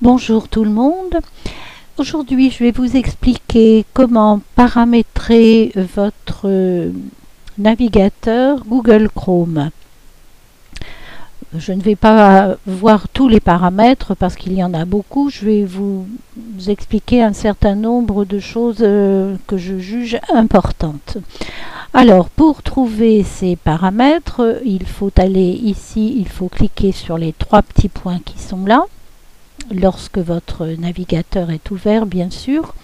Bonjour tout le monde. Aujourd'hui, je vais vous expliquer comment paramétrer votre navigateur Google Chrome. Je ne vais pas voir tous les paramètres parce qu'il y en a beaucoup. Je vais vous expliquer un certain nombre de choses que je juge importantes. Alors, pour trouver ces paramètres, il faut aller ici, il faut cliquer sur les trois petits points qui sont là. Lorsque votre navigateur est ouvert, bien sûr.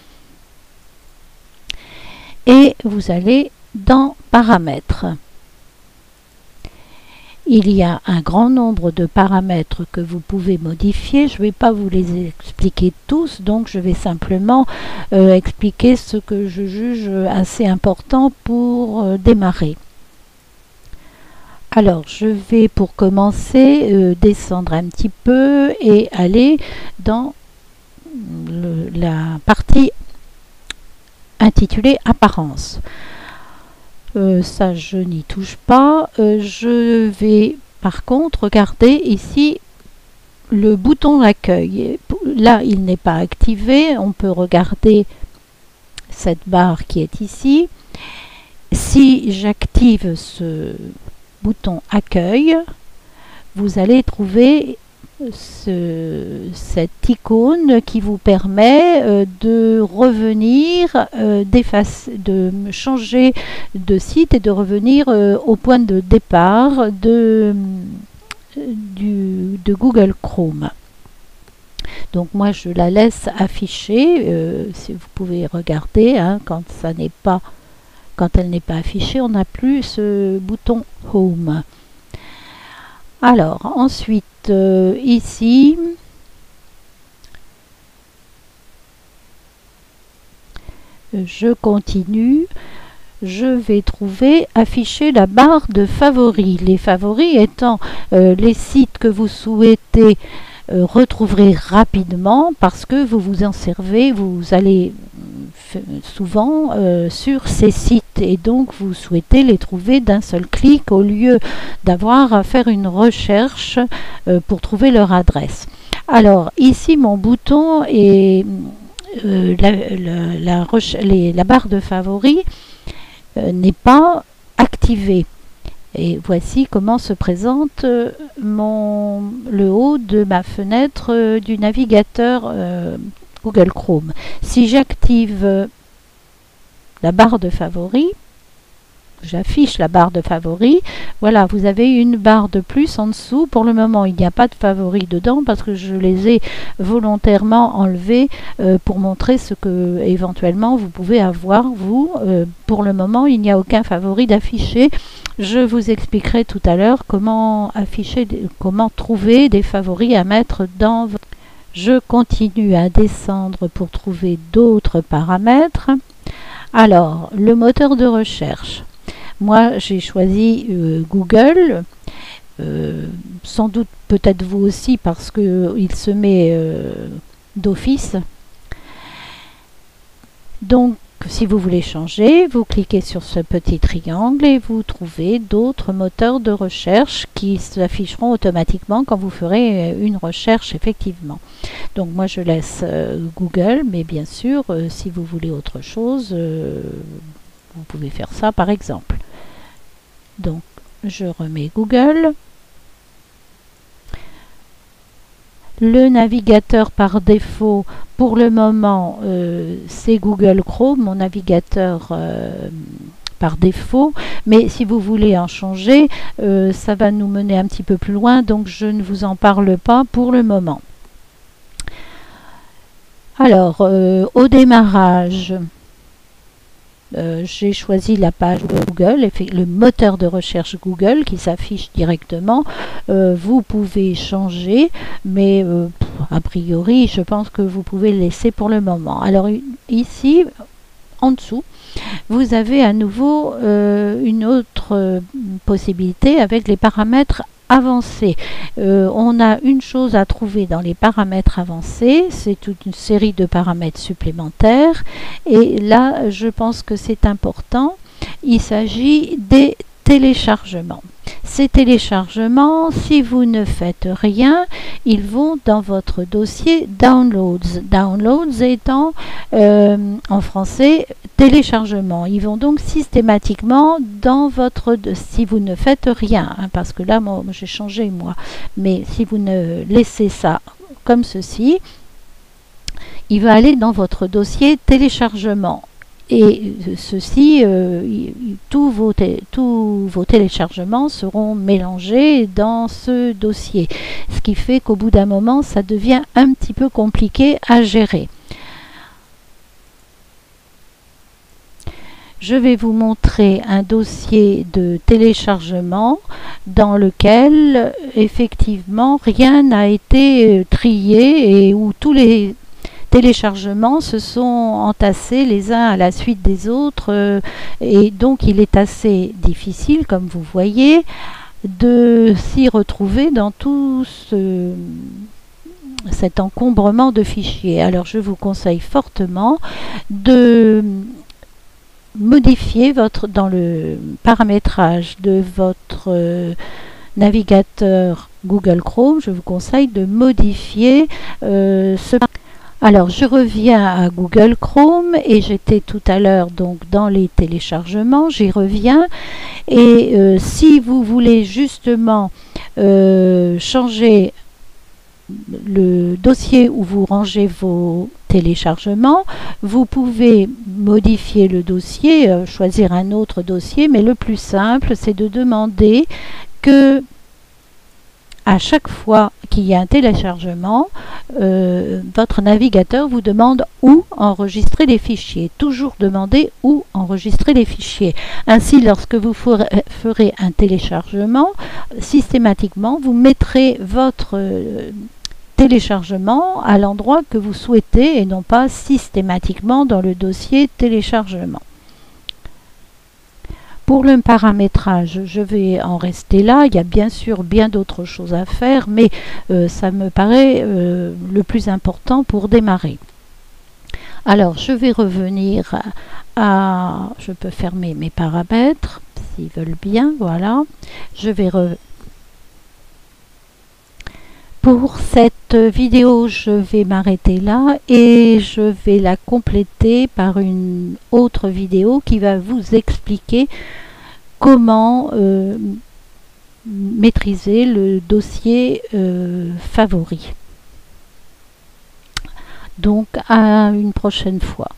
Et vous allez dans Paramètres. Il y a un grand nombre de paramètres que vous pouvez modifier. Je ne vais pas vous les expliquer tous, donc je vais simplement expliquer ce que je juge assez important pour démarrer. Alors, je vais pour commencer descendre un petit peu et aller dans la partie intitulée Apparence. Ça, je n'y touche pas. Je vais par contre regarder ici le bouton d'accueil. Là, il n'est pas activé. On peut regarder cette barre qui est ici. Si j'active ce bouton accueil, vous allez trouver cette icône qui vous permet de revenir, de changer de site et de revenir au point de départ de Google Chrome. Donc moi je la laisse afficher, si vous pouvez regarder, hein, quand elle n'est pas affichée, on n'a plus ce bouton Home. Alors, ensuite, ici, je continue. Je vais trouver afficher la barre de favoris. Les favoris étant les sites que vous souhaitez retrouver rapidement parce que vous vous en servez, vous allez souvent sur ces sites et donc vous souhaitez les trouver d'un seul clic au lieu d'avoir à faire une recherche pour trouver leur adresse. Alors ici mon bouton et la barre de favoris n'est pas activée. Et voici comment se présente le haut de ma fenêtre du navigateur Google Chrome. Si j'active la barre de favoris, j'affiche la barre de favoris, voilà, vous avez une barre de plus en dessous. Pour le moment, il n'y a pas de favoris dedans parce que je les ai volontairement enlevés pour montrer ce que éventuellement vous pouvez avoir, vous. Pour le moment, il n'y a aucun favori d'afficher. Je vous expliquerai tout à l'heure comment trouver des favoris à mettre dans votre... Je continue à descendre pour trouver d'autres paramètres. Alors, le moteur de recherche. Moi, j'ai choisi Google. Sans doute, peut-être vous aussi, parce qu'il se met d'office. Donc, si vous voulez changer, vous cliquez sur ce petit triangle et vous trouvez d'autres moteurs de recherche qui s'afficheront automatiquement quand vous ferez une recherche effectivement. Donc moi je laisse Google, mais bien sûr si vous voulez autre chose, vous pouvez faire ça par exemple. Donc je remets Google. Le navigateur par défaut, pour le moment, c'est Google Chrome, mon navigateur par défaut. Mais si vous voulez en changer, ça va nous mener un petit peu plus loin, donc je ne vous en parle pas pour le moment. Alors, au démarrage, j'ai choisi la page Google, le moteur de recherche Google qui s'affiche directement. Vous pouvez changer, mais a priori, je pense que vous pouvez le laisser pour le moment. Alors ici, en dessous, vous avez à nouveau une autre possibilité avec les paramètres avancés. On a une chose à trouver dans les paramètres avancés, c'est toute une série de paramètres supplémentaires et là je pense que c'est important, il s'agit des téléchargements. Ces téléchargements, si vous ne faites rien, ils vont dans votre dossier Downloads. Downloads étant en français téléchargement. Ils vont donc systématiquement dans votre... si vous ne faites rien, hein, parce que là, moi j'ai changé moi. Mais si vous ne laissez ça comme ceci, il va aller dans votre dossier téléchargement. Et ceci, tous vos téléchargements seront mélangés dans ce dossier. Ce qui fait qu'au bout d'un moment, ça devient un petit peu compliqué à gérer. Je vais vous montrer un dossier de téléchargement dans lequel, effectivement, rien n'a été trié et où tous les téléchargements se sont entassés les uns à la suite des autres et donc il est assez difficile, comme vous voyez, de s'y retrouver dans tout cet encombrement de fichiers. Alors je vous conseille fortement de modifier dans le paramétrage de votre navigateur Google Chrome, je vous conseille de modifier Alors, je reviens à Google Chrome et j'étais tout à l'heure donc dans les téléchargements, j'y reviens. Et si vous voulez justement changer le dossier où vous rangez vos téléchargements, vous pouvez modifier le dossier, choisir un autre dossier, mais le plus simple, c'est de demander que à chaque fois qu'il y a un téléchargement, votre navigateur vous demande où enregistrer les fichiers. Toujours demander où enregistrer les fichiers. Ainsi, lorsque vous ferez un téléchargement, systématiquement, vous mettrez votre téléchargement à l'endroit que vous souhaitez et non pas systématiquement dans le dossier téléchargement. Pour le paramétrage, je vais en rester là. Il y a bien sûr bien d'autres choses à faire, mais ça me paraît le plus important pour démarrer. Alors, je vais revenir à... Je peux fermer mes paramètres, s'ils veulent bien, voilà. Je vais Pour cette vidéo, je vais m'arrêter là et je vais la compléter par une autre vidéo qui va vous expliquer comment maîtriser le dossier favori. Donc, à une prochaine fois.